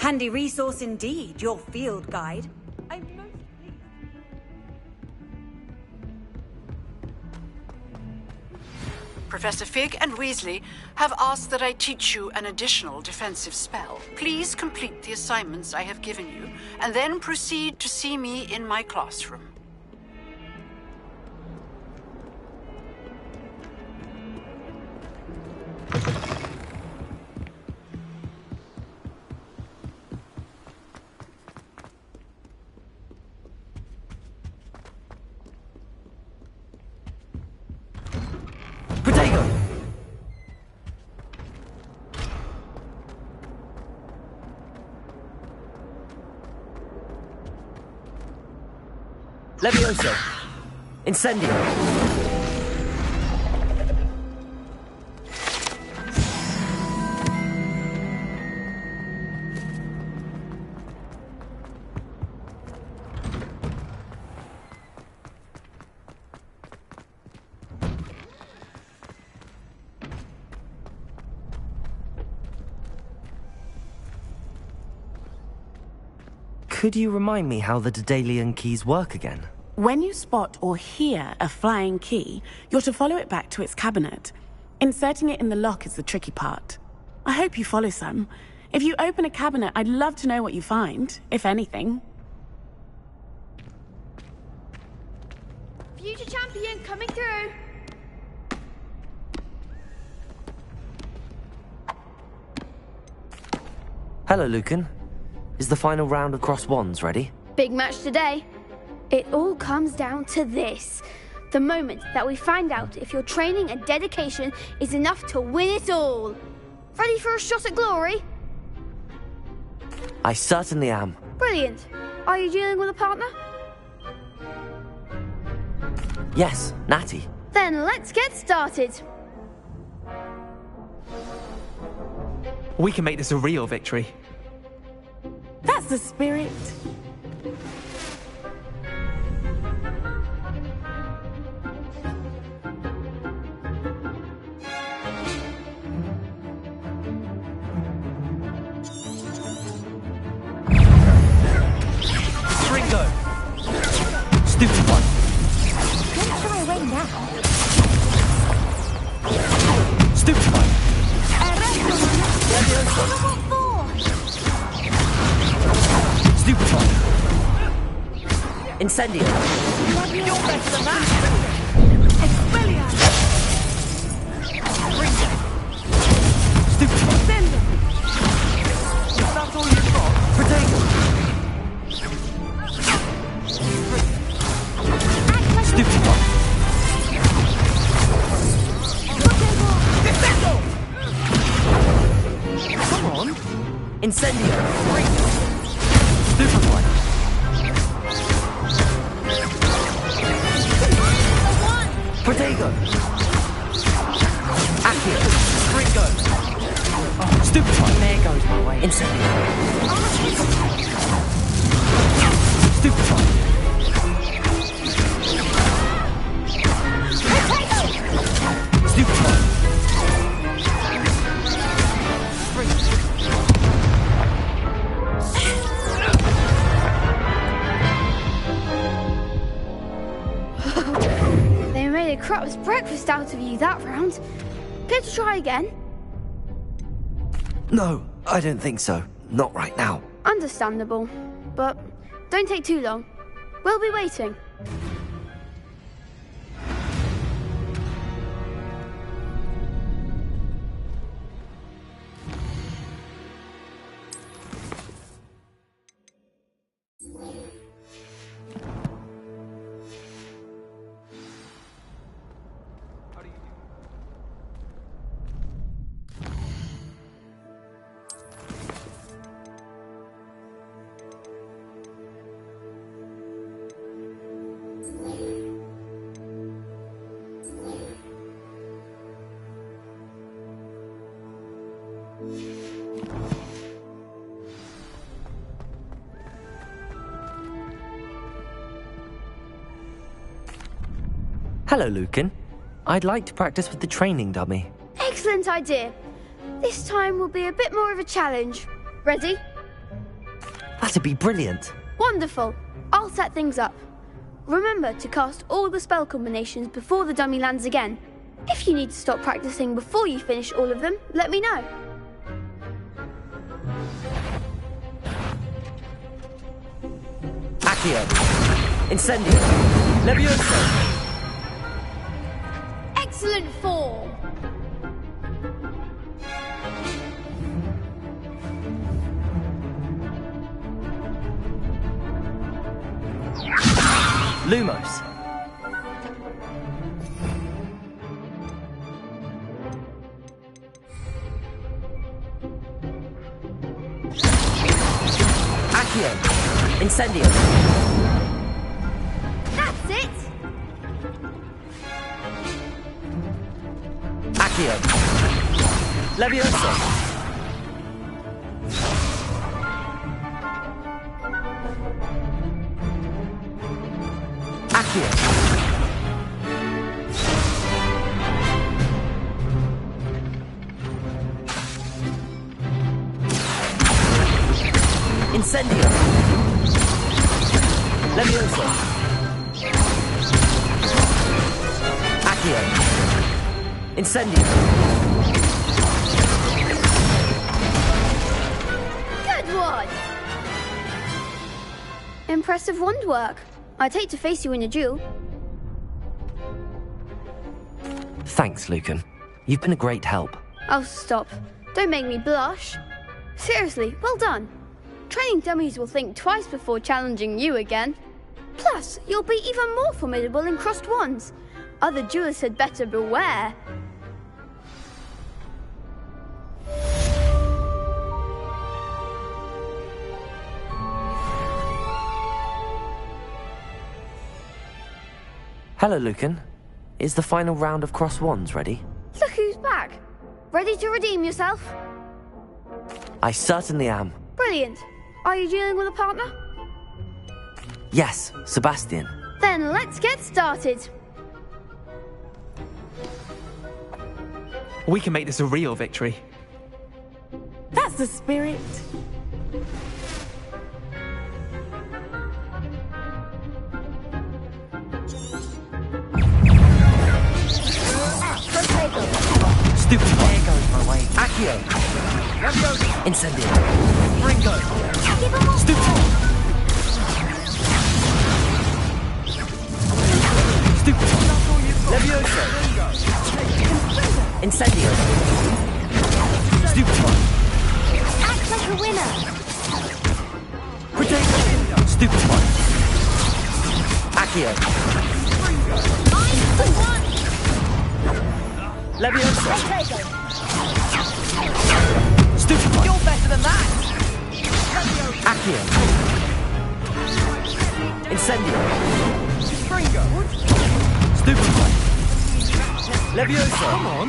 Handy resource indeed, your field guide. I'm most pleased. Professor Fig and Weasley have asked that I teach you an additional defensive spell. Please complete the assignments I have given you, and then proceed to see me in my classroom. Levioso! Incendio! Could you remind me how the Daedalian keys work again? When you spot or hear a flying key, you're to follow it back to its cabinet. Inserting it in the lock is the tricky part. I hope you follow some. If you open a cabinet, I'd love to know what you find, if anything. Future champion coming through! Hello, Lucan. Is the final round of Cross Wands ready? Big match today. It all comes down to this. The moment that we find out if your training and dedication is enough to win it all. Ready for a shot at glory? I certainly am. Brilliant. Are you dealing with a partner? Yes, Natty. Then let's get started. We can make this a real victory. That's the spirit. Ringo! Stupid one! Don't shy away now. Stupid one! Stupid one! Incendio! You're better than that! Expelliarmus! Stupid one! Sendo! Is that all you've got? Protego! Stupid one! Come on! Incendio! Stupid one! Protego! Accio! Ringo! Oh, stupid one! There goes my way. Incendio! Stupid one! Stupid one! They made a crap's breakfast out of you that round. Care to try again? No, I don't think so. Not right now. Understandable. But don't take too long. We'll be waiting. Hello, Lucan. I'd like to practice with the training dummy. Excellent idea. This time will be a bit more of a challenge. Ready? That'd be brilliant. Wonderful. I'll set things up. Remember to cast all the spell combinations before the dummy lands again. If you need to stop practicing before you finish all of them, let me know. Accio. Incendio. Levioso. Excellent form. Lumos. Accio. Incendio. That's it. Accio. Levioso. Accio. Incendio. Levioso. Accio. Incendio. Good one. Impressive wand work. I'd hate to face you in a duel. Thanks, Lucan. You've been a great help. Oh, stop. Don't make me blush. Seriously, well done. Training dummies will think twice before challenging you again. Plus, you'll be even more formidable in crossed wands. Other duelists had better beware. Hello, Lucan. Is the final round of cross wands ready? Look who's back. Ready to redeem yourself? I certainly am. Brilliant. Are you dealing with a partner? Yes, Sebastian. Then let's get started. We can make this a real victory. That's the spirit. Stupid. There goes my way. Accio. Incendio. Ringo. Stupid. Stupid. Levioso. Incendio. Stupid. Act like a winner. Potato. Stupid. Accio. Levioso. Stupid. You're better than that! Accio. Incendio. Ringo! Stupid. Levioso. Come on!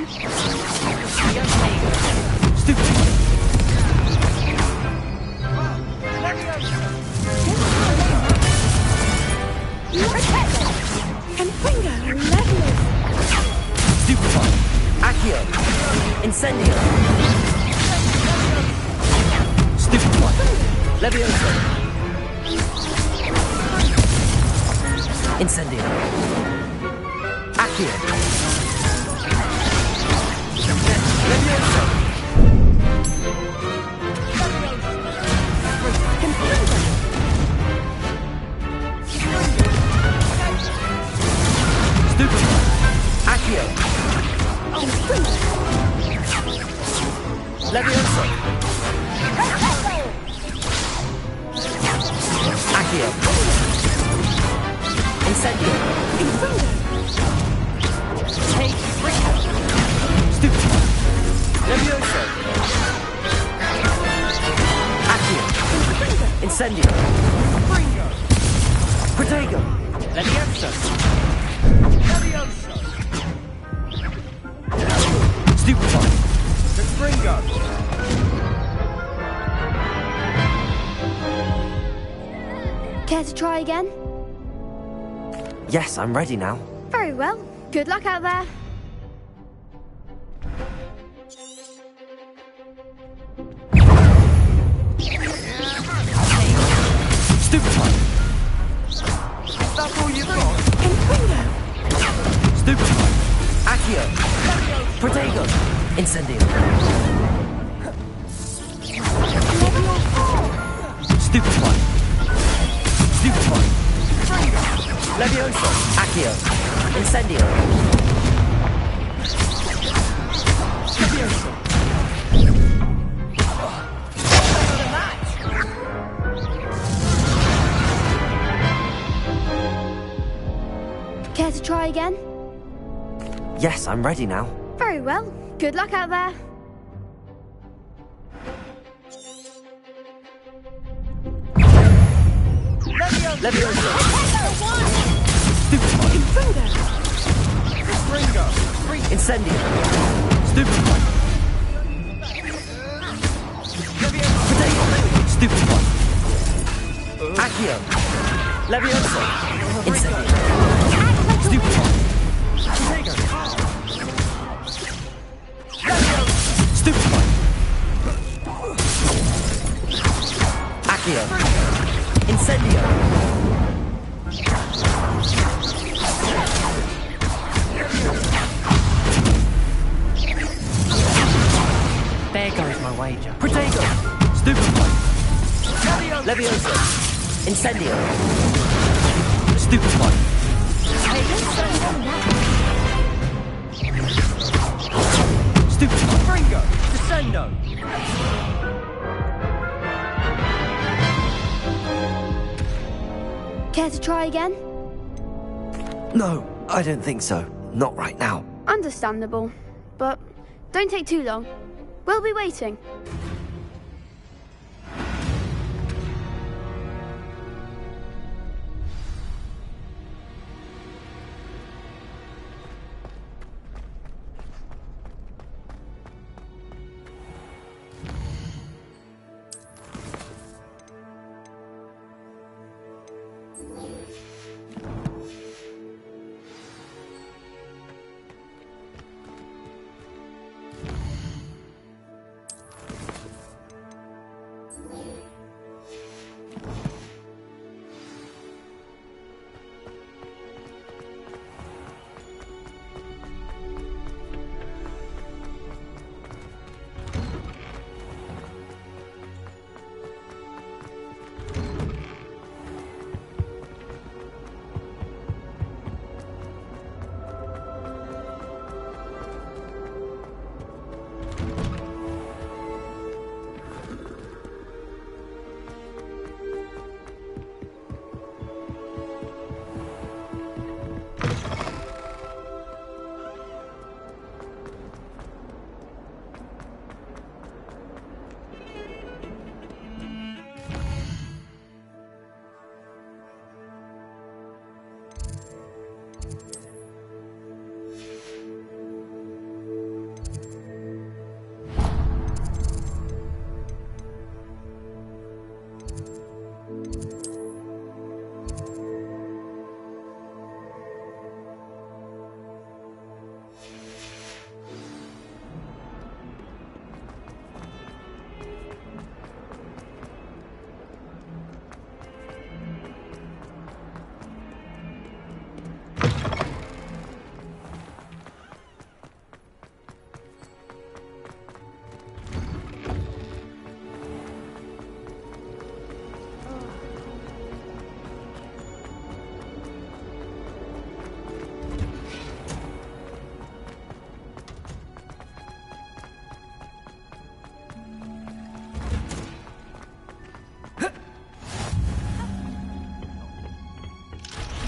Stupid. And Ringo, Levioso. Stupid. Accio. Incendio. Stupid. Levioso. Incendio. Accio. Levioso. Stupid. Accio. Levioso. Accio. Incendio. Take Ringo! Stupid. Levioso. Accio. Incendio. Ringo! Protego. Levioso! Levioso! Stupid. Ringo! Care to try again? Yes, I'm ready now. Very well. Good luck out there. That's all you've got? Inferno! Stupefy! Accio! Protego! Incendio! Stupefy! Stupefy! Levioso! Accio! Incendio! Levioso! Care to try again? Yes, I'm ready now. Very well. Good luck out there. Levioso! Stupefy! Inferno! Ringo! Incendio! Stupefy! Protego! Stupefy! Accio! Levioso! Incendio! Stupefy! Protego! Stupefy! Accio! Incendio! There goes my wager. Protego! Stupefy! Levioso! Incendio! Stupefy! Stupefy! Ringo! Descendo! Care to try again? No, I don't think so. Not right now. Understandable. But don't take too long. We'll be waiting.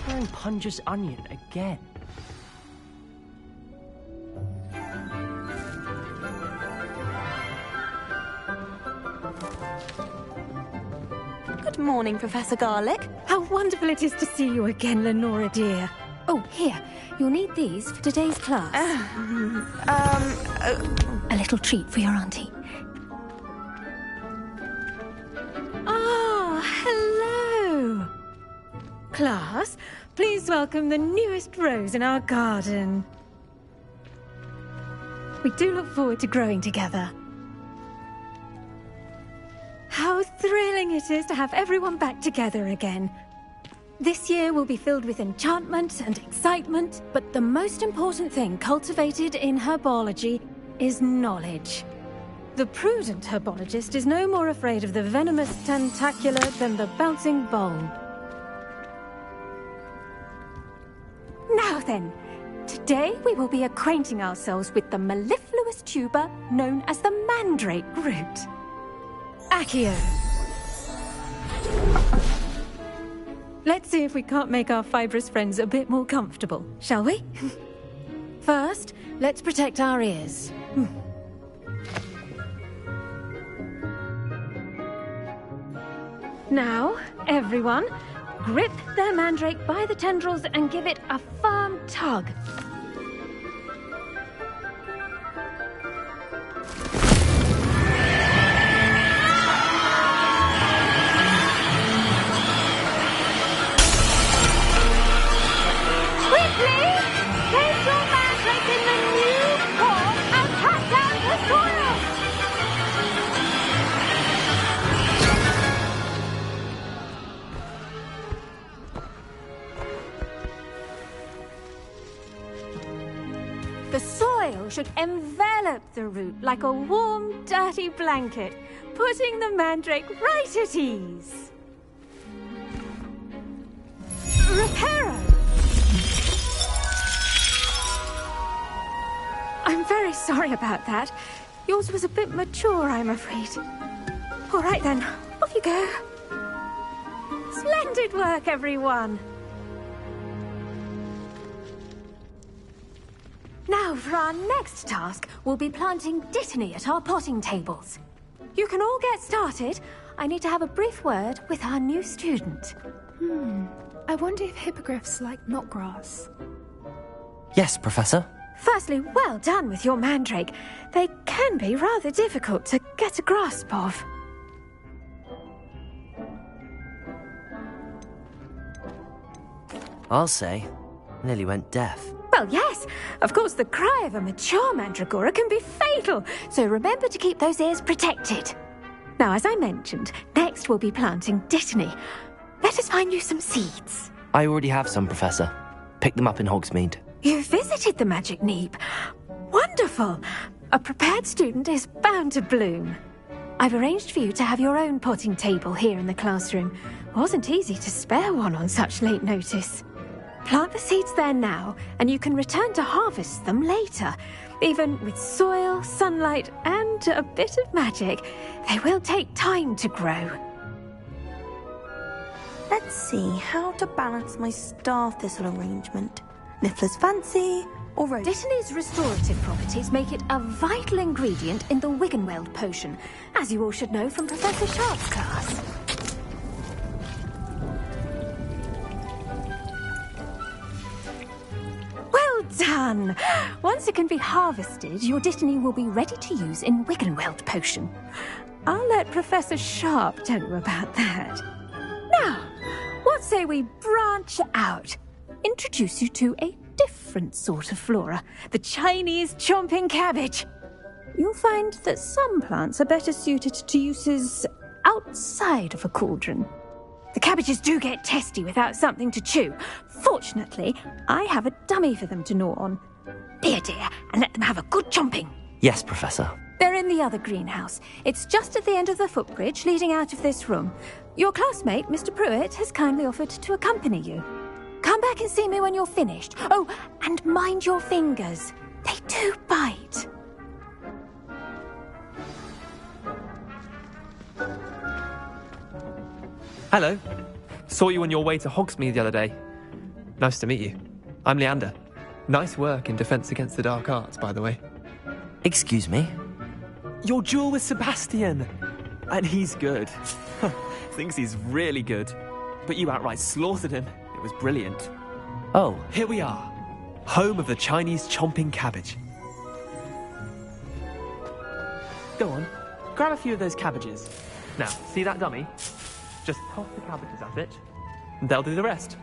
Wearing Punja's onion again. Good morning, Professor Garlic. How wonderful it is to see you again, Lenora dear. Oh, here. You'll need these for today's class. A little treat for your auntie. Ah, hello. Class, please welcome the newest rose in our garden. We do look forward to growing together. How thrilling it is to have everyone back together again. This year will be filled with enchantment and excitement, but the most important thing cultivated in herbology is knowledge. The prudent herbologist is no more afraid of the venomous tentacula than the bouncing bulb. Now then, today we will be acquainting ourselves with the mellifluous tuber known as the mandrake root. Accio. Let's see if we can't make our fibrous friends a bit more comfortable, shall we? First, let's protect our ears. Now, everyone, grip their mandrake by the tendrils and give it a firm tug. The soil should envelop the root like a warm, dirty blanket, putting the mandrake right at ease. Reparo! I'm very sorry about that. Yours was a bit mature, I'm afraid. All right then, off you go. Splendid work, everyone. Now, for our next task, we'll be planting Dittany at our potting tables. You can all get started. I need to have a brief word with our new student. I wonder if hippogriffs like knotgrass. Yes, Professor. Firstly, well done with your mandrake. They can be rather difficult to get a grasp of. I'll say, nearly went deaf. Well, yes. Of course, the cry of a mature mandragora can be fatal, so remember to keep those ears protected. Now, as I mentioned, next we'll be planting Dittany. Let us find you some seeds. I already have some, Professor. Picked them up in Hogsmeade. You visited the Magic Neep. Wonderful. A prepared student is bound to bloom. I've arranged for you to have your own potting table here in the classroom. Wasn't easy to spare one on such late notice. Plant the seeds there now, and you can return to harvest them later. Even with soil, sunlight, and a bit of magic, they will take time to grow. Let's see how to balance my star thistle arrangement. Niffler's fancy or rose? Dittany's restorative properties make it a vital ingredient in the Wiggenweld potion, as you all should know from Professor Sharp's class. Well done! Once it can be harvested, your Dittany will be ready to use in Wiggenweld potion. I'll let Professor Sharp tell you about that. Now, what say we branch out? Introduce you to a different sort of flora, the Chinese chomping cabbage. You'll find that some plants are better suited to uses outside of a cauldron. The cabbages do get testy without something to chew. Fortunately, I have a dummy for them to gnaw on. Be a dear and let them have a good chomping. Yes, Professor. They're in the other greenhouse. It's just at the end of the footbridge leading out of this room. Your classmate, Mr. Pruitt, has kindly offered to accompany you. Come back and see me when you're finished. Oh, and mind your fingers. They do bite. Hello. Saw you on your way to Hogsmeade the other day. Nice to meet you. I'm Leander. Nice work in Defense Against the Dark Arts, by the way. Excuse me? Your duel with Sebastian. And he's good. Thinks he's really good. But you outright slaughtered him. It was brilliant. Oh. Here we are. Home of the Chinese chomping cabbage. Go on. Grab a few of those cabbages. Now, see that dummy? Just toss the cabbages at it, and they'll do the rest.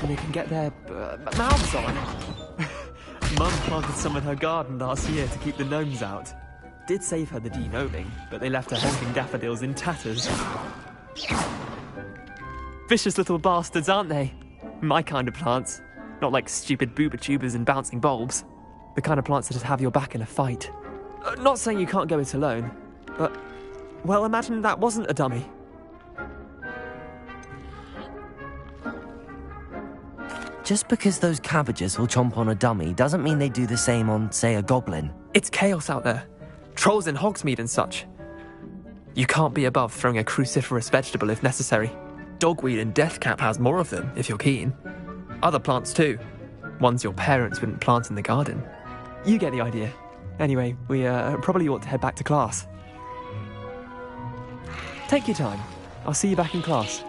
and they can get their mouths on. Mum planted some in her garden last year to keep the gnomes out. Did save her the de-gnoming, but they left her honking daffodils in tatters. Vicious little bastards, aren't they? My kind of plants. Not like stupid booba tubers and bouncing bulbs. The kind of plants that'd have your back in a fight. Not saying you can't go it alone, but, well, imagine that wasn't a dummy. Just because those cabbages will chomp on a dummy doesn't mean they do the same on, say, a goblin. It's chaos out there. Trolls in Hogsmeade and such. You can't be above throwing a cruciferous vegetable if necessary. Dogweed and deathcap has more of them, if you're keen. Other plants too. Ones your parents wouldn't plant in the garden. You get the idea. Anyway, we probably ought to head back to class. Take your time. I'll see you back in class.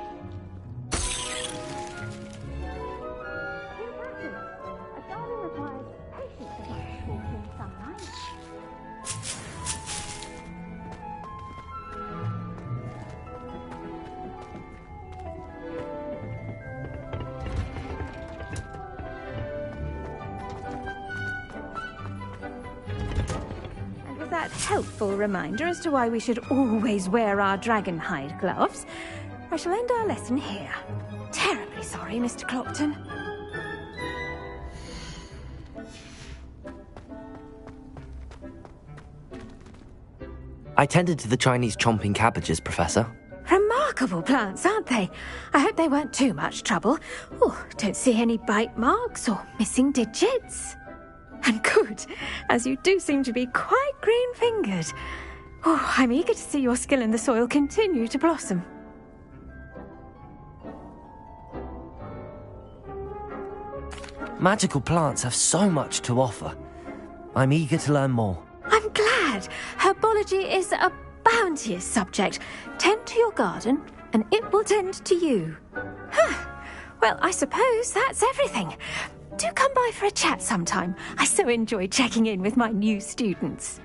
That helpful reminder as to why we should always wear our dragon hide gloves. I shall end our lesson here. Terribly sorry, Mr. Clopton. I tended to the Chinese chomping cabbages, Professor. Remarkable plants, aren't they? I hope they weren't too much trouble. Oh, don't see any bite marks or missing digits. And good, as you do seem to be quite green-fingered. Oh, I'm eager to see your skill in the soil continue to blossom. Magical plants have so much to offer. I'm eager to learn more. I'm glad. Herbology is a bounteous subject. Tend to your garden, and it will tend to you. Huh. Well, I suppose that's everything. Do come by for a chat sometime. I so enjoy checking in with my new students.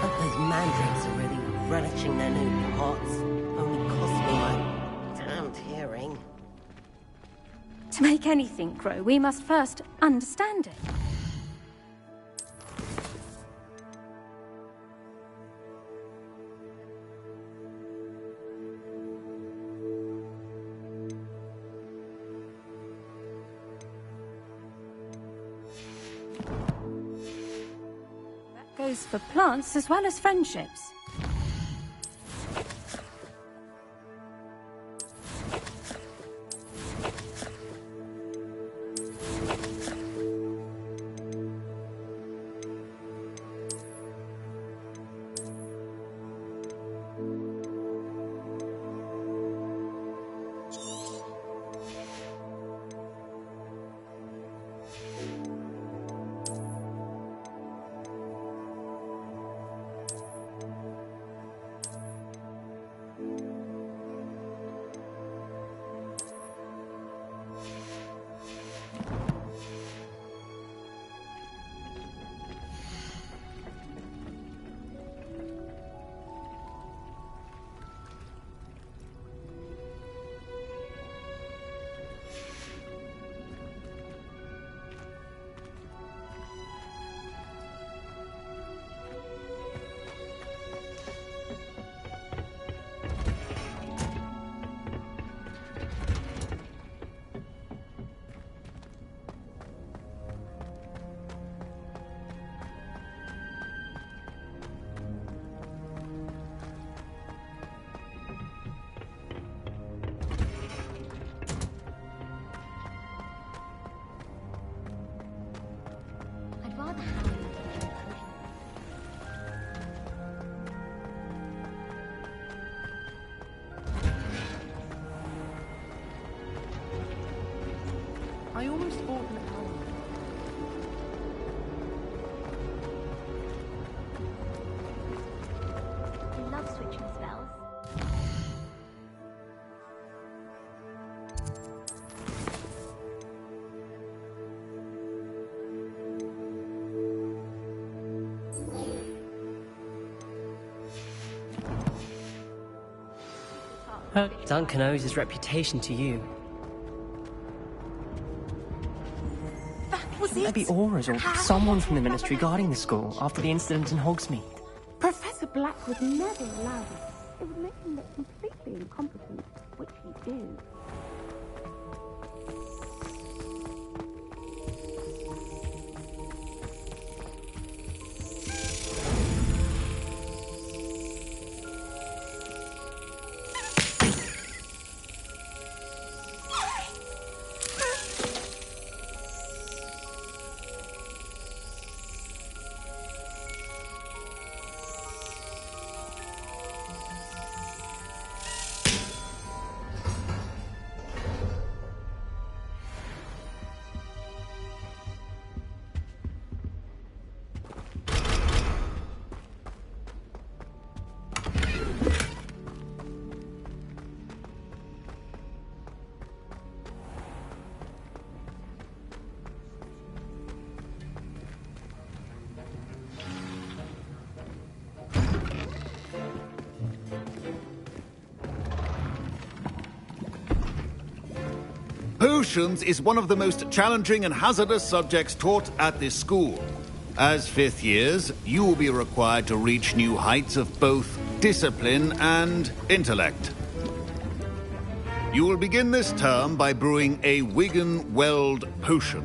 Hope those mandrakes are really relishing their new pots. Only cost me my damned hearing. To make anything grow, we must first understand it. Goes for plants as well as friendships. I almost bought an album. I love switching spells. Duncan owes his reputation to you. Was Maybe Aura's or someone from the Ministry guarding the school after the incident in Hogsmeade. Professor Black would never allow this. It would make him look completely incompetent, which he do. Potions is one of the most challenging and hazardous subjects taught at this school. As fifth years, you will be required to reach new heights of both discipline and intellect. You will begin this term by brewing a Wiggenweld potion.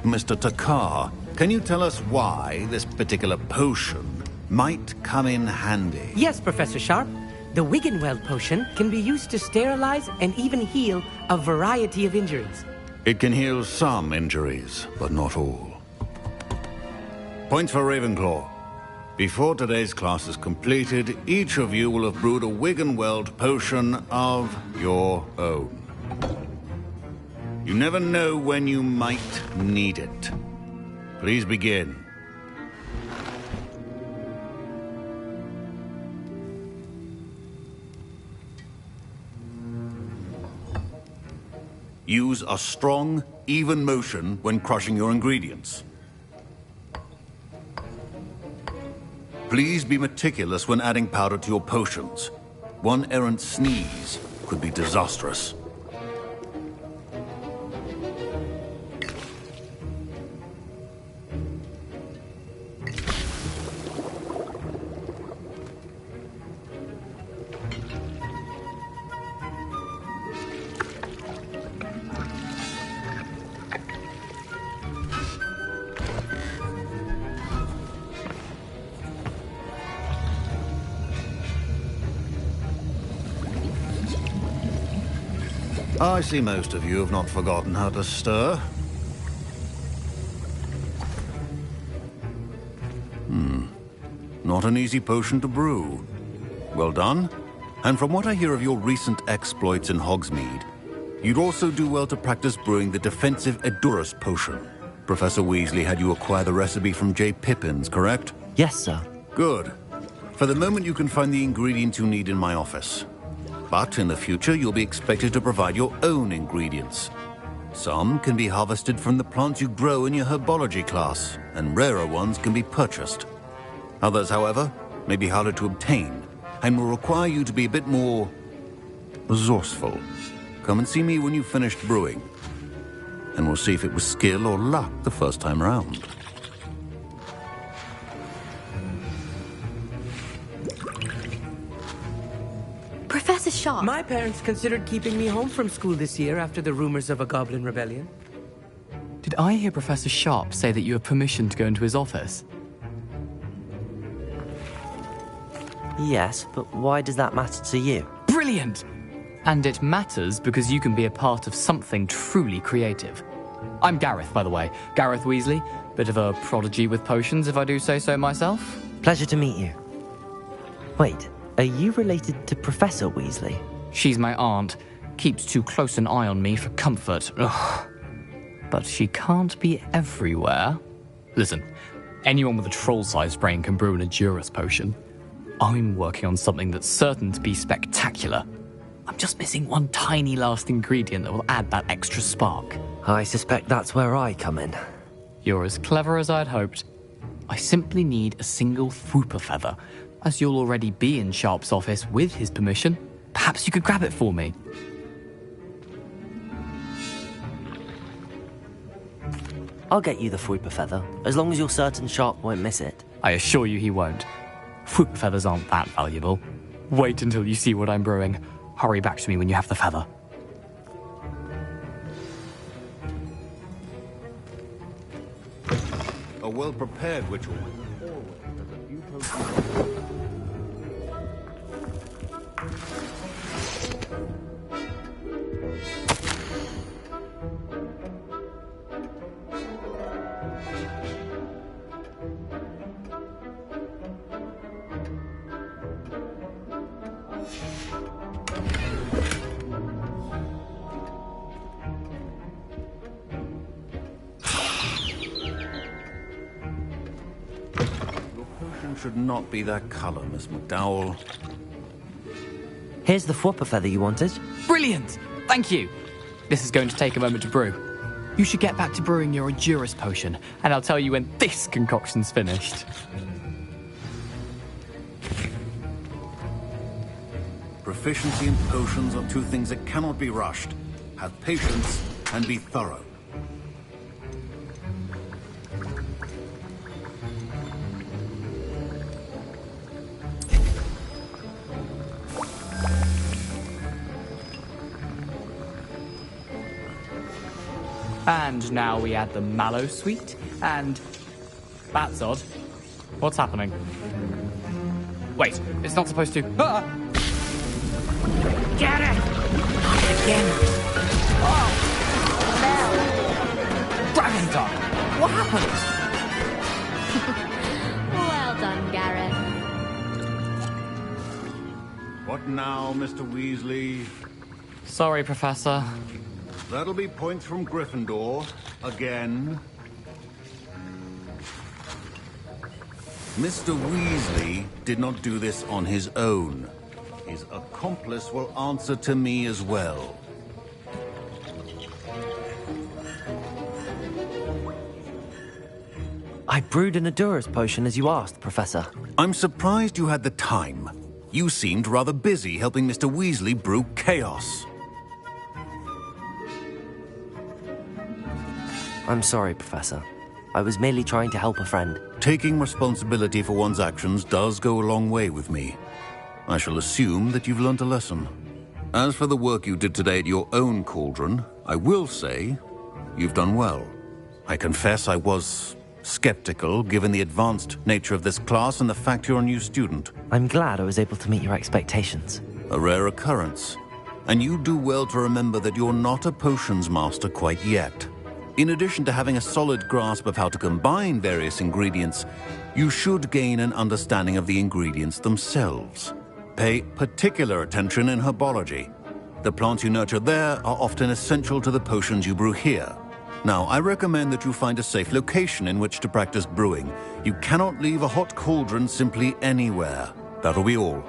Mr. Takar, can you tell us why this particular potion might come in handy? Yes, Professor Sharp. The Wiggenweld potion can be used to sterilize and even heal a variety of injuries. It can heal some injuries, but not all. Points for Ravenclaw. Before today's class is completed, each of you will have brewed a Wiggenweld potion of your own. You never know when you might need it. Please begin. Use a strong, even motion when crushing your ingredients. Please be meticulous when adding powder to your potions. One errant sneeze could be disastrous. I see most of you have not forgotten how to stir. Not an easy potion to brew. Well done. And from what I hear of your recent exploits in Hogsmeade, you'd also do well to practice brewing the defensive Edurus potion. Professor Weasley had you acquire the recipe from J. Pippins, correct? Yes, sir. Good. For the moment, you can find the ingredients you need in my office. But in the future, you'll be expected to provide your own ingredients. Some can be harvested from the plants you grow in your herbology class, and rarer ones can be purchased. Others, however, may be harder to obtain, and will require you to be a bit more resourceful. Come and see me when you've finished brewing, and we'll see if it was skill or luck the first time round. Professor Sharp. My parents considered keeping me home from school this year after the rumors of a goblin rebellion. Did I hear Professor Sharp say that you have permission to go into his office? Yes, but why does that matter to you? Brilliant! And it matters because you can be a part of something truly creative. I'm Gareth, by the way. Gareth Weasley. Bit of a prodigy with potions, if I do say so myself. Pleasure to meet you. Wait, are you related to Professor Weasley? She's my aunt. Keeps too close an eye on me for comfort. Ugh. But she can't be everywhere. Listen, anyone with a troll-sized brain can brew an Edurus potion. I'm working on something that's certain to be spectacular. I'm just missing one tiny last ingredient that will add that extra spark. I suspect that's where I come in. You're as clever as I'd hoped. I simply need a single Fwooper feather, as you'll already be in Sharp's office with his permission. Perhaps you could grab it for me. I'll get you the Fwooper feather, as long as you're certain Sharp won't miss it. I assure you he won't. Fwooper feathers aren't that valuable. Wait until you see what I'm brewing. Hurry back to me when you have the feather. A well-prepared ritual always has a few potions. Should not be that color, Miss McDowell. Here's the Fwooper feather you wanted. Brilliant! Thank you! This is going to take a moment to brew. You should get back to brewing your Endurus potion, and I'll tell you when this concoction's finished. Proficiency in potions are two things that cannot be rushed. Have patience and be thorough. And now we add the mallow sweet, and... That's odd. What's happening? Wait, it's not supposed to... Ah! Get it! Again. Oh! Dragon Dog! What happened? Well done, Gareth. What now, Mr. Weasley? Sorry, Professor. That'll be points from Gryffindor. Again. Mr. Weasley did not do this on his own. His accomplice will answer to me as well. I brewed an Endurus potion as you asked, Professor. I'm surprised you had the time. You seemed rather busy helping Mr. Weasley brew chaos. I'm sorry, Professor. I was merely trying to help a friend. Taking responsibility for one's actions does go a long way with me. I shall assume that you've learnt a lesson. As for the work you did today at your own cauldron, I will say you've done well. I confess I was skeptical, given the advanced nature of this class and the fact you're a new student. I'm glad I was able to meet your expectations. A rare occurrence. And you do well to remember that you're not a potions master quite yet. In addition to having a solid grasp of how to combine various ingredients, you should gain an understanding of the ingredients themselves. Pay particular attention in herbology. The plants you nurture there are often essential to the potions you brew here. Now, I recommend that you find a safe location in which to practice brewing. You cannot leave a hot cauldron simply anywhere. That'll be all.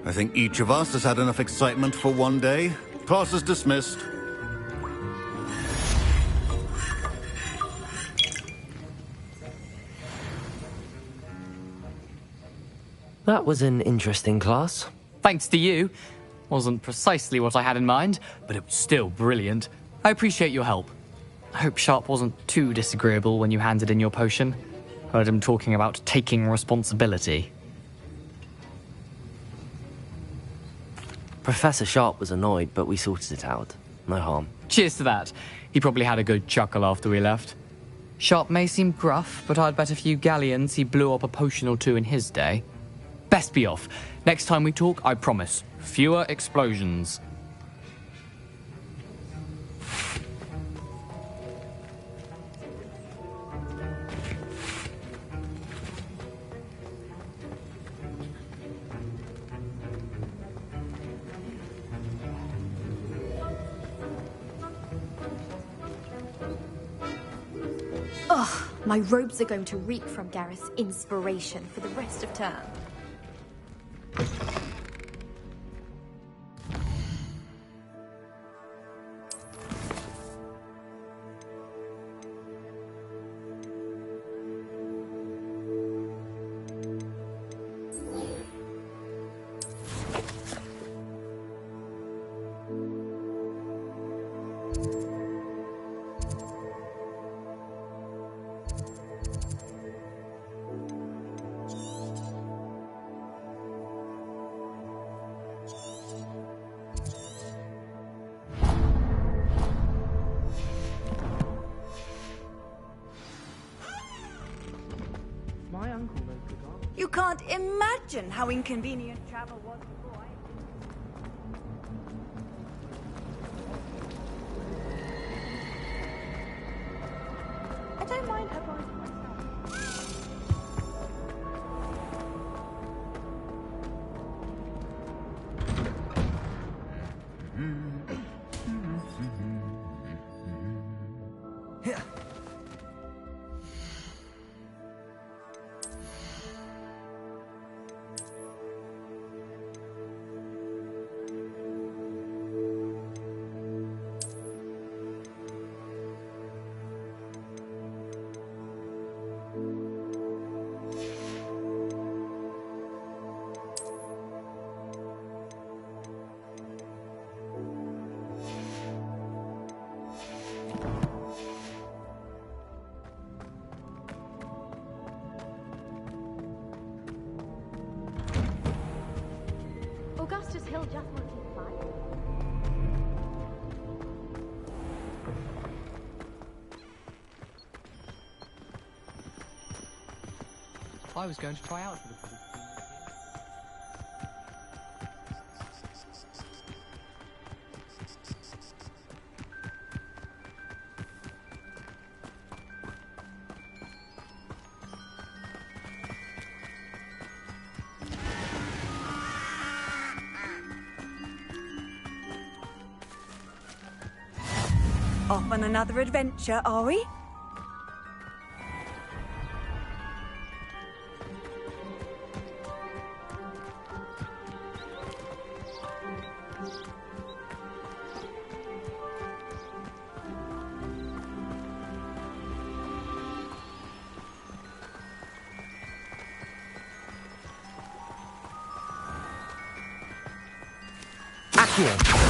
I think each of us has had enough excitement for one day. Class is dismissed. That was an interesting class. Thanks to you. Wasn't precisely what I had in mind, but it was still brilliant. I appreciate your help. I hope Sharp wasn't too disagreeable when you handed in your potion. Heard him talking about taking responsibility. Professor Sharp was annoyed, but we sorted it out. No harm. Cheers to that. He probably had a good chuckle after we left. Sharp may seem gruff, but I'd bet a few galleons he blew up a potion or two in his day. Best be off. Next time we talk, I promise, fewer explosions. Ugh, my robes are going to reek from Gareth's inspiration for the rest of term. can't imagine how inconvenient travel was before I don't mind her going to myself. Augustus Hill just won't keep quiet. I was going to try out for the Off on another adventure, are we? Accio!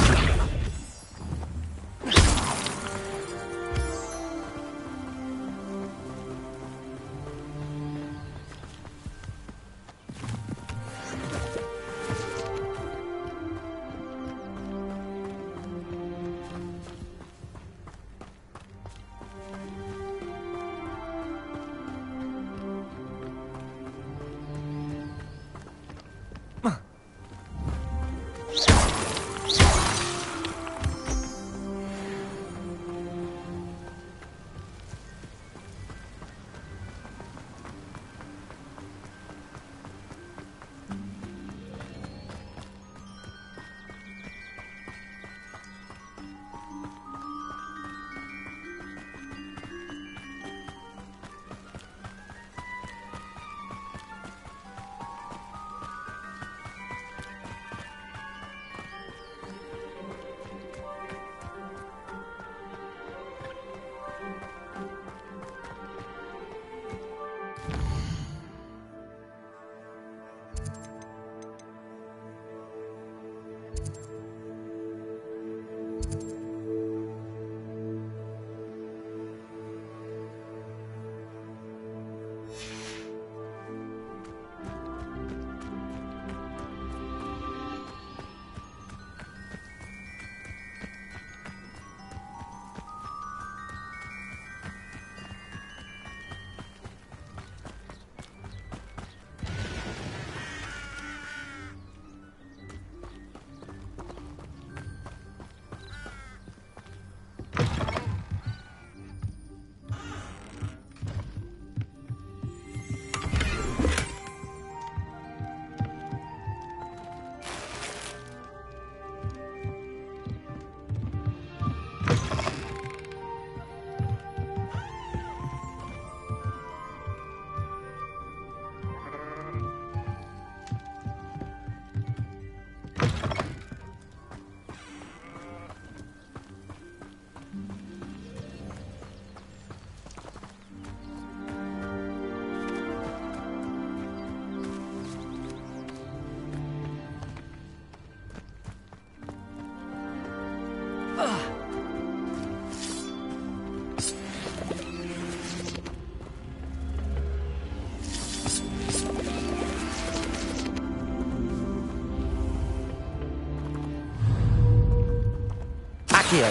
Accio!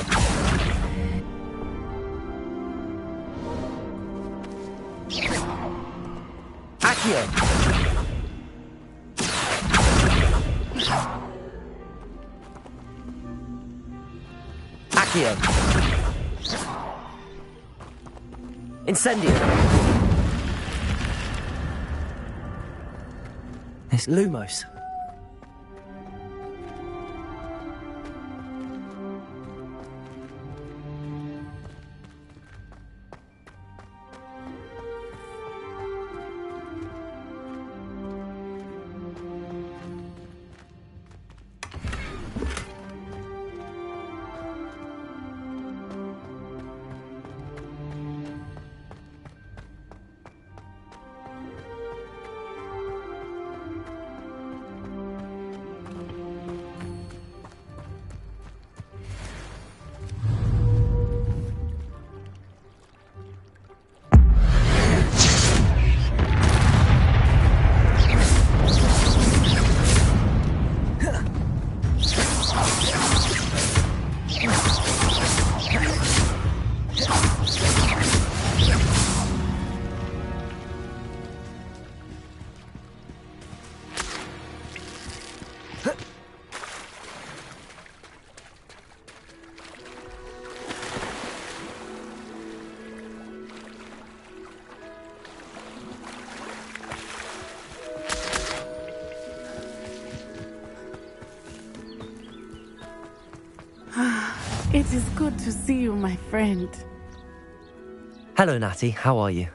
Accio! Accio. Incendio. It's Lumos. It is good to see you, my friend. Hello, Natty. How are you?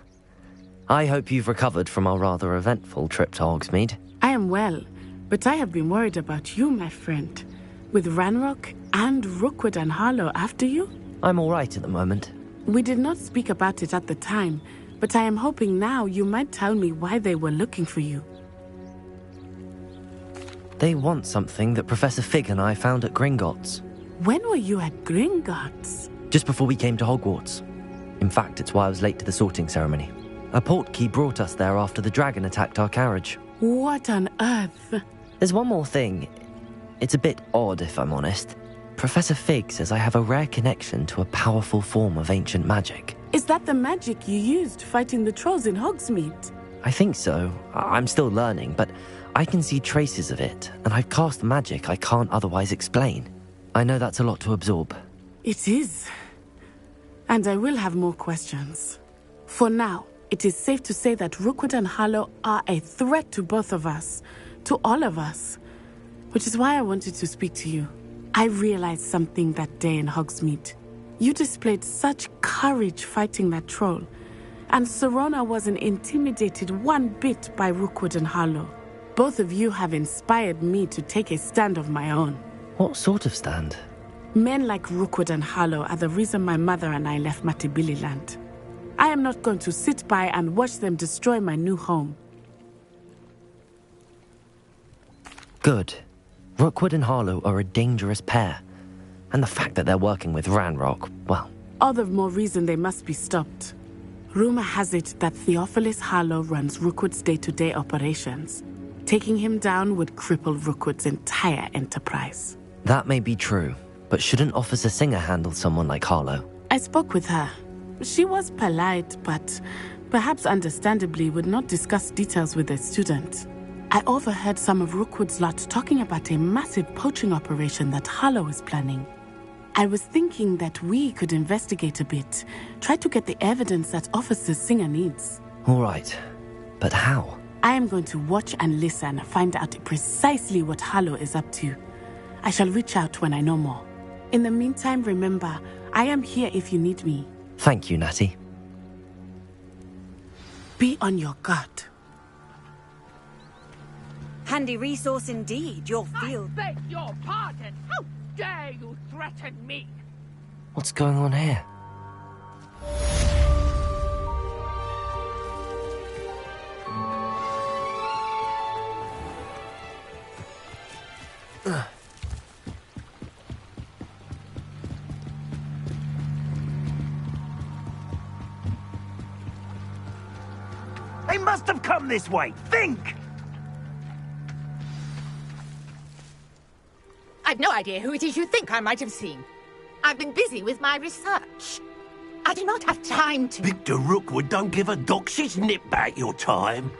I hope you've recovered from our rather eventful trip to Hogsmeade. I am well, but I have been worried about you, my friend. With Ranrock and Rookwood and Harlow after you? I'm all right at the moment. We did not speak about it at the time, but I am hoping now you might tell me why they were looking for you. They want something that Professor Fig and I found at Gringotts. When were you at Gringotts? Just before we came to Hogwarts. In fact, it's why I was late to the sorting ceremony. A portkey brought us there after the dragon attacked our carriage. What on earth? There's one more thing. It's a bit odd, if I'm honest. Professor Fig says I have a rare connection to a powerful form of ancient magic. Is that the magic you used fighting the trolls in Hogsmeade? I think so. I'm still learning, but I can see traces of it, and I've cast magic I can't otherwise explain. I know that's a lot to absorb. It is. And I will have more questions. For now, it is safe to say that Rookwood and Harlow are a threat to both of us, to all of us. Which is why I wanted to speak to you. I realized something that day in Hogsmeade. You displayed such courage fighting that troll, and Serona wasn't intimidated one bit by Rookwood and Harlow. Both of you have inspired me to take a stand of my own. What sort of stand? Men like Rookwood and Harlow are the reason my mother and I left Matibili Land. I am not going to sit by and watch them destroy my new home. Good. Rookwood and Harlow are a dangerous pair. And the fact that they're working with Ranrock, well... All the more reason they must be stopped. Rumor has it that Theophilus Harlow runs Rookwood's day-to-day operations. Taking him down would cripple Rookwood's entire enterprise. That may be true, but shouldn't Officer Singer handle someone like Harlow? I spoke with her. She was polite, but perhaps understandably would not discuss details with a student. I overheard some of Rookwood's lot talking about a massive poaching operation that Harlow is planning. I was thinking that we could investigate a bit, try to get the evidence that Officer Singer needs. All right, but how? I am going to watch and listen, find out precisely what Harlow is up to. I shall reach out when I know more. In the meantime, remember, I am here if you need me. Thank you, Natty. Be on your guard. Handy resource indeed, your field. I beg your pardon. How dare you threaten me? What's going on here? They must have come this way. Think! I've no idea who it is you think I might have seen. I've been busy with my research. I do not have time to... Victor Rookwood don't give a doxy's nip back your time.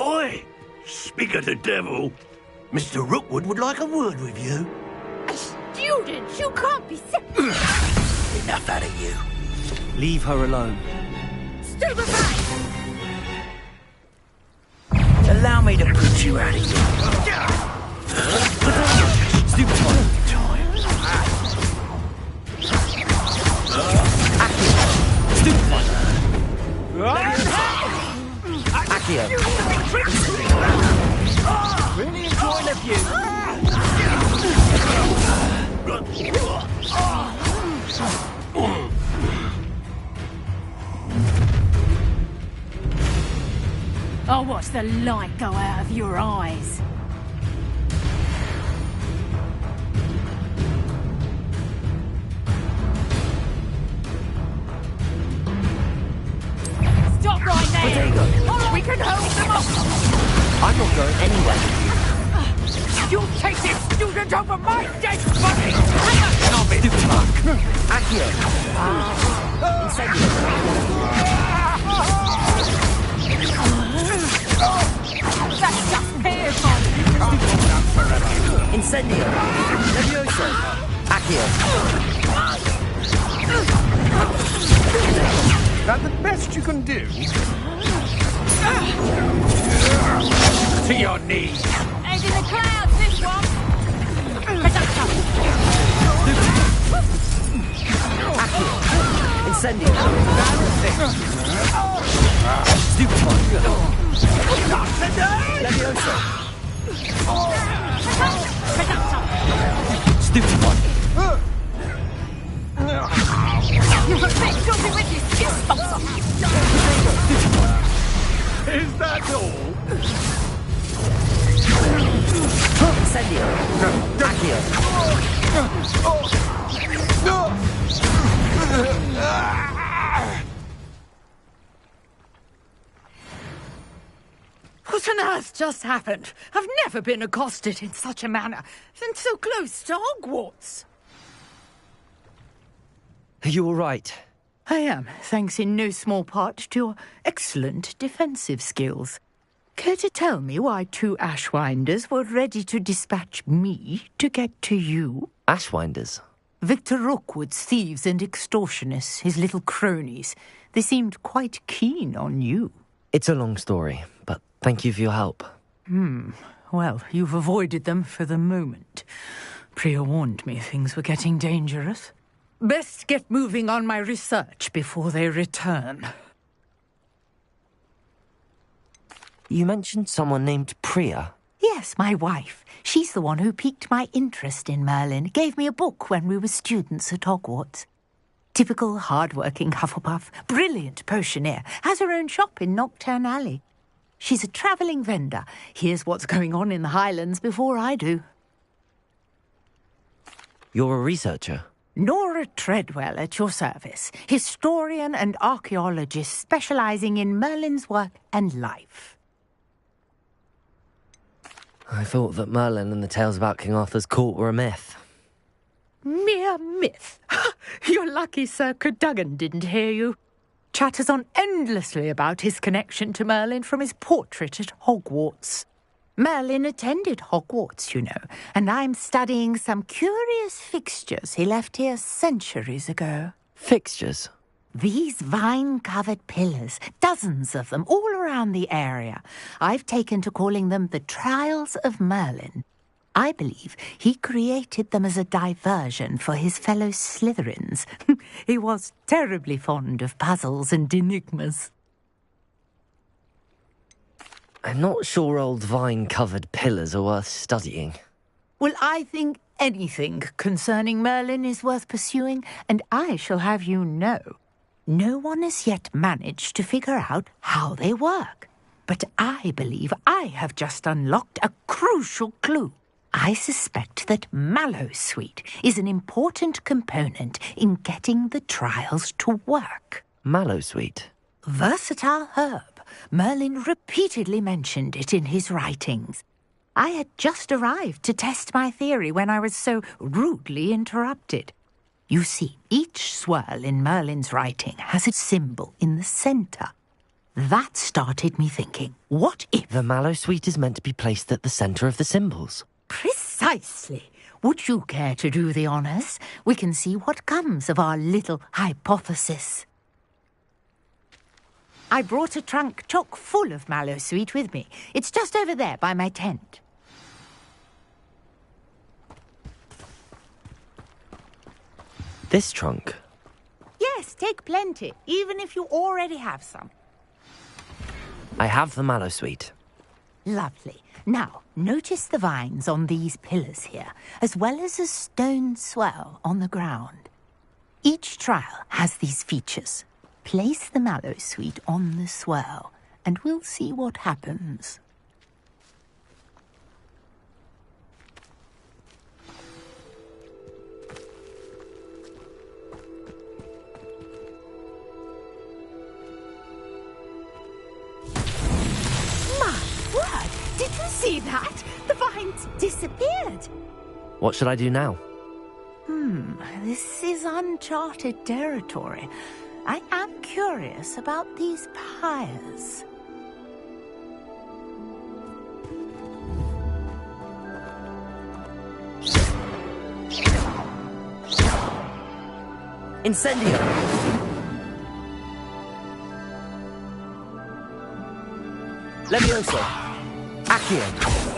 Oi! Speak of the devil. Mr. Rookwood would like a word with you. students! You can't be Enough out of you. Leave her alone. Stupefy! Allow me to put you out of here. Accio. Really enjoying the view. I'll watch the light go out of your eyes. Stop right there! Potato. We can hold them up! I'm not going anywhere. You take this student over my dead body! Stop it! Accio. Incendio. That's just hair fun! Incendio. Levioso. Accio. That the best you can do? To your knees. And in the clouds, this one! Incendio. Not today! Levioso. Stupid one. Is that all? Incendio. Accio. What on earth just happened? I've never been accosted in such a manner, and so close to Hogwarts. Are you all right? I am, thanks in no small part to your excellent defensive skills. Care to tell me why 2 Ashwinders were ready to dispatch me to get to you? Ashwinders? Victor Rookwood's thieves and extortionists, his little cronies. They seemed quite keen on you. It's a long story, but thank you for your help. Well, you've avoided them for the moment. Priya warned me things were getting dangerous. Best get moving on my research before they return. You mentioned someone named Priya. Yes, my wife. She's the one who piqued my interest in Merlin. Gave me a book when we were students at Hogwarts. Typical hard-working Hufflepuff, brilliant potioneer, has her own shop in Knockturn Alley. She's a travelling vendor. Hears what's going on in the Highlands before I do. You're a researcher? Nora Treadwell at your service, historian and archaeologist specialising in Merlin's work and life. I thought that Merlin and the tales about King Arthur's court were a myth. Mere myth. You're lucky Sir Cadogan didn't hear you. Chatters on endlessly about his connection to Merlin from his portrait at Hogwarts. Merlin attended Hogwarts, you know, and I'm studying some curious fixtures he left here centuries ago. Fixtures? These vine-covered pillars, dozens of them, all around the area. I've taken to calling them the Trials of Merlin. I believe he created them as a diversion for his fellow Slytherins. He was terribly fond of puzzles and enigmas. I'm not sure old vine-covered pillars are worth studying. Well, I think anything concerning Merlin is worth pursuing, and I shall have you know, no one has yet managed to figure out how they work. But I believe I have just unlocked a crucial clue. I suspect that Mallowsweet is an important component in getting the trials to work. Mallowsweet? Versatile herb. Merlin repeatedly mentioned it in his writings. I had just arrived to test my theory when I was so rudely interrupted. You see, each swirl in Merlin's writing has a symbol in the centre. That started me thinking, what if... The Mallowsweet is meant to be placed at the centre of the symbols. Precisely. would you care to do the honours? We can see what comes of our little hypothesis. I brought a trunk chock full of mallow sweet with me. It's just over there by my tent. This trunk? Yes, take plenty, even if you already have some. I have the mallow sweet. Lovely. Now, notice the vines on these pillars here, as well as a stone swell on the ground. Each trial has these features. Place the mallow sweet on the swell, and we'll see what happens. Did you see that? The vines disappeared. What should I do now? This is uncharted territory. I am curious about these pyres. Incendio! Levioso! Accio!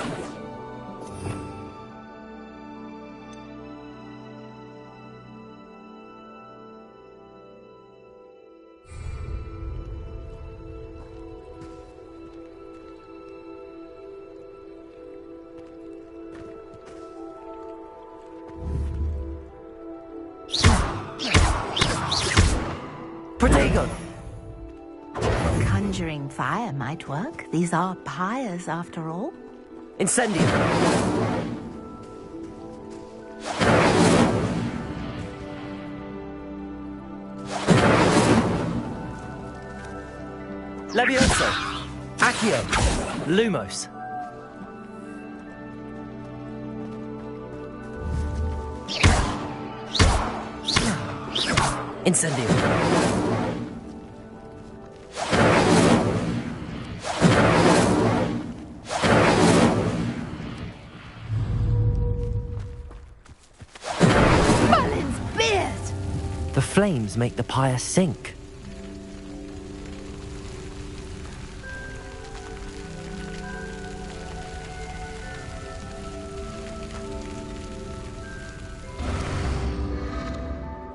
Protego! Conjuring fire might work. These are pyres, after all. Incendio! Levioso! Accio! Lumos! Incendio! The flames make the pyre sink.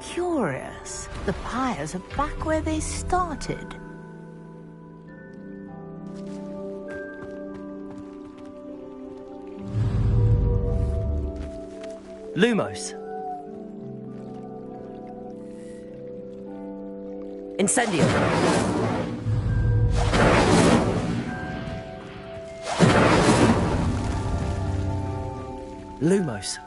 Curious. The pyres are back where they started. Lumos. Incendio! Lumos.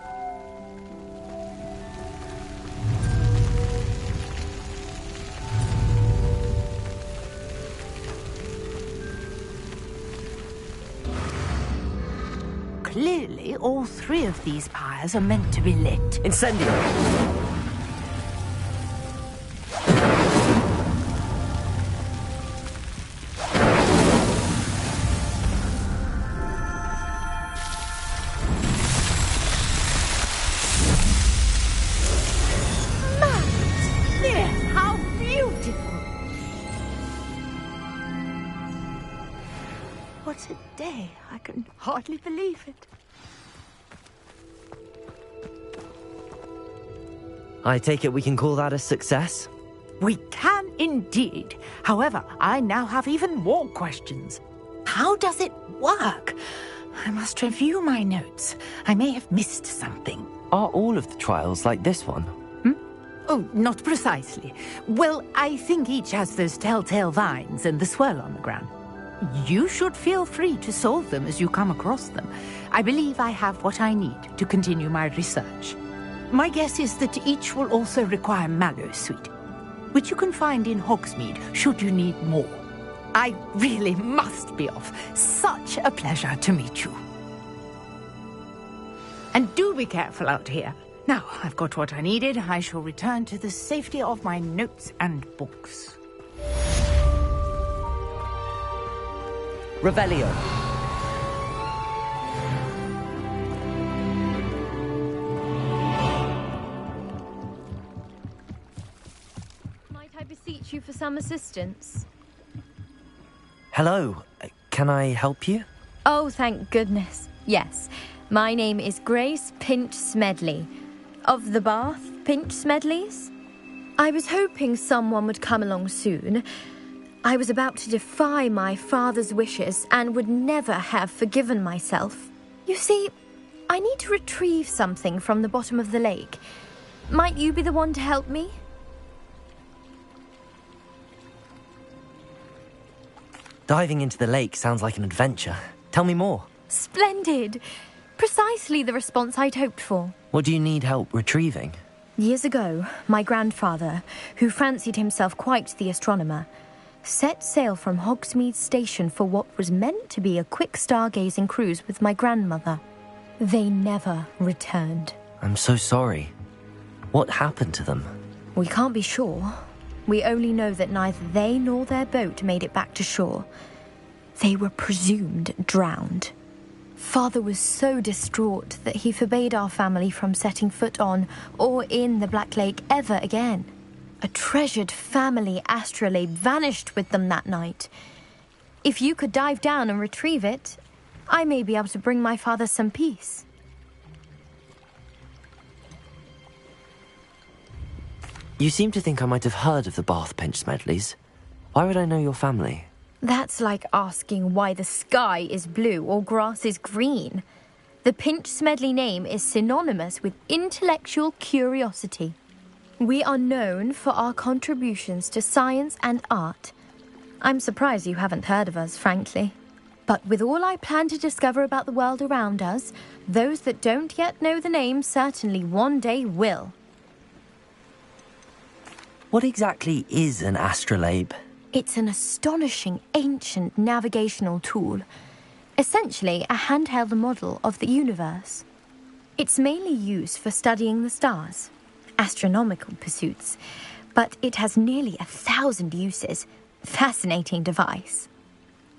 Clearly, all three of these pyres are meant to be lit. Incendio! What a day. I can hardly believe it. I take it we can call that a success? We can indeed. However, I now have even more questions. How does it work? I must review my notes. I may have missed something. Are all of the trials like this one? Oh, not precisely. Well, I think each has those telltale vines and the swirl on the ground. You should feel free to solve them as you come across them. I believe I have what I need to continue my research. My guess is that each will also require mallow sweet, which you can find in Hogsmeade should you need more. I really must be off. Such a pleasure to meet you. And do be careful out here. Now, I've got what I needed. I shall return to the safety of my notes and books. Revelio. you for some assistance? Hello. Can I help you? Oh, thank goodness. Yes. My name is Grace Pinch Smedley. Of the Bath Pinch Smedleys? I was hoping someone would come along soon. I was about to defy my father's wishes and would never have forgiven myself. You see, I need to retrieve something from the bottom of the lake. Might you be the one to help me? Diving into the lake sounds like an adventure. Tell me more. Splendid! Precisely the response I'd hoped for. What do you need help retrieving? Years ago, my grandfather, who fancied himself quite the astronomer, set sail from Hogsmeade Station for what was meant to be a quick stargazing cruise with my grandmother. They never returned. I'm so sorry. What happened to them? We can't be sure. We only know that neither they nor their boat made it back to shore. They were presumed drowned. Father was so distraught that he forbade our family from setting foot on or in the Black Lake ever again. A treasured family astrolabe vanished with them that night. If you could dive down and retrieve it, I may be able to bring my father some peace. You seem to think I might have heard of the Bath Pinch Smedleys. Why would I know your family? That's like asking why the sky is blue or grass is green. The Pinch Smedley name is synonymous with intellectual curiosity. We are known for our contributions to science and art. I'm surprised you haven't heard of us, frankly. But with all I plan to discover about the world around us, those that don't yet know the name certainly one day will. What exactly is an astrolabe? It's an astonishing ancient navigational tool. Essentially a handheld model of the universe. It's mainly used for studying the stars, astronomical pursuits, but it has nearly 1,000 uses. Fascinating device.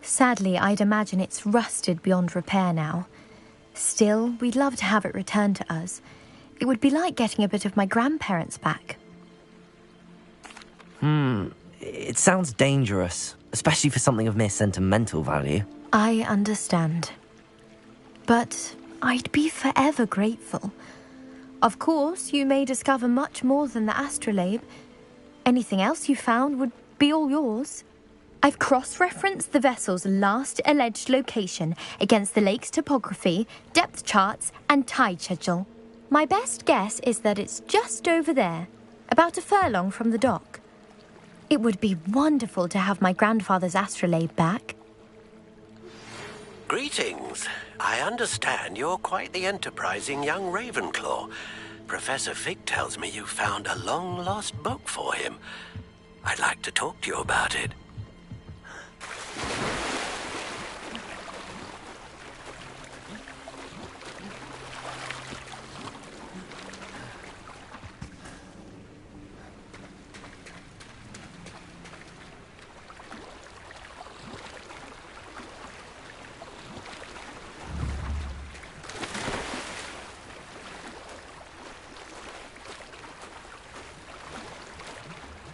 Sadly, I'd imagine it's rusted beyond repair now. Still, we'd love to have it returned to us. It would be like getting a bit of my grandparents back. It sounds dangerous, especially for something of mere sentimental value. I understand. But I'd be forever grateful. Of course, you may discover much more than the astrolabe. Anything else you found would be all yours. I've cross-referenced the vessel's last alleged location against the lake's topography, depth charts, and tide schedule. My best guess is that it's just over there, about a furlong from the dock. It would be wonderful to have my grandfather's astrolabe back. Greetings. I understand you're quite the enterprising young Ravenclaw. Professor Fig tells me you found a long-lost book for him. I'd like to talk to you about it.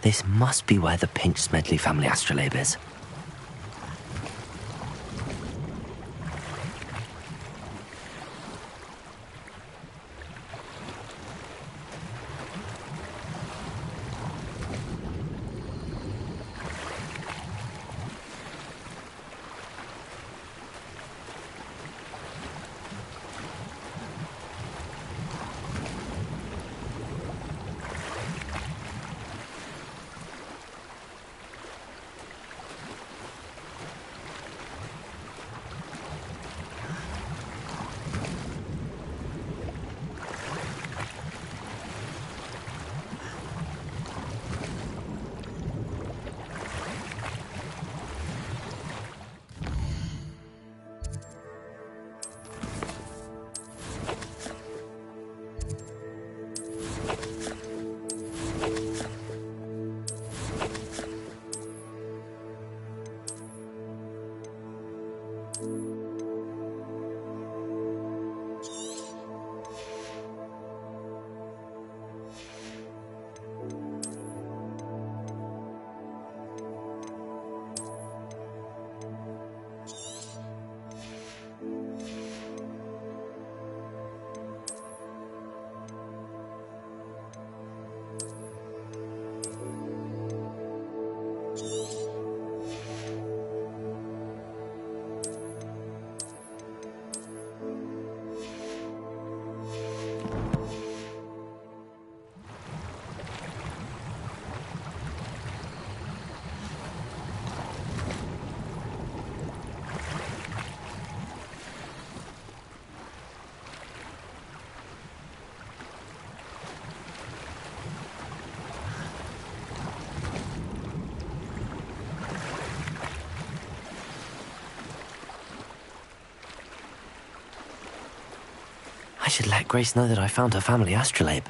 This must be where the Pinch Smedley family astrolabe is. I should let Grace know that I found her family astrolabe.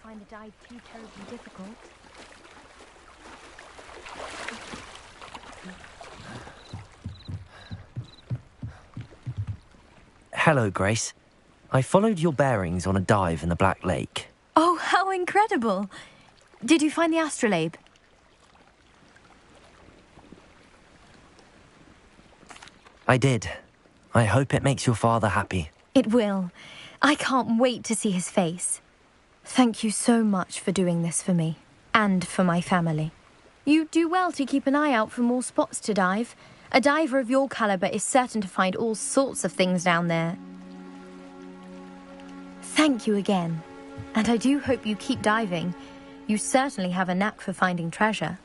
Find the dive too terribly difficult. Hello, Grace. I followed your bearings on a dive in the Black Lake. Oh, how incredible! Did you find the astrolabe? I did. I hope it makes your father happy. It will. I can't wait to see his face. Thank you so much for doing this for me, and for my family. You do well to keep an eye out for more spots to dive. A diver of your caliber is certain to find all sorts of things down there. Thank you again, and I do hope you keep diving. You certainly have a knack for finding treasure.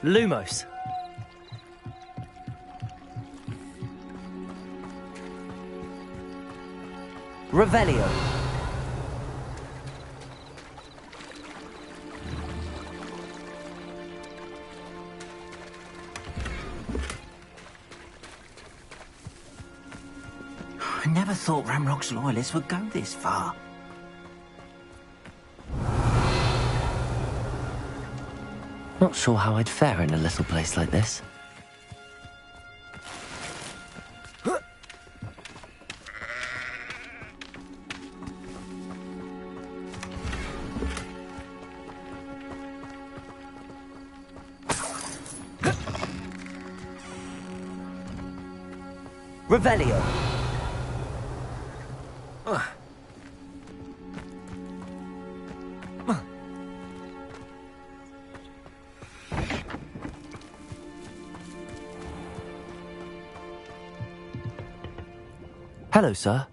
Lumos. Revelio. I never thought Ramrock's loyalists would go this far. Not sure how I'd fare in a little place like this. Revelio. Hello, sir.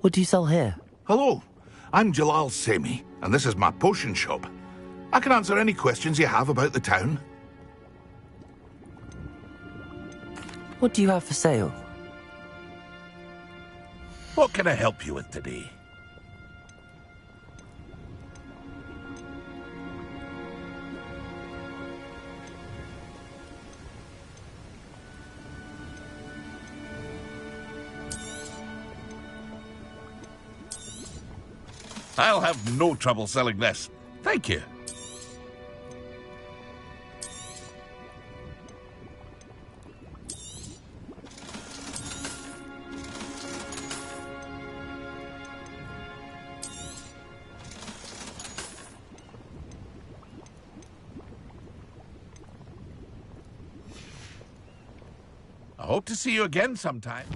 What do you sell here? Hello, I'm Jalal Semi, and this is my potion shop. I can answer any questions you have about the town. What do you have for sale? What can I help you with today? I'll have no trouble selling this. Thank you. I hope to see you again sometime.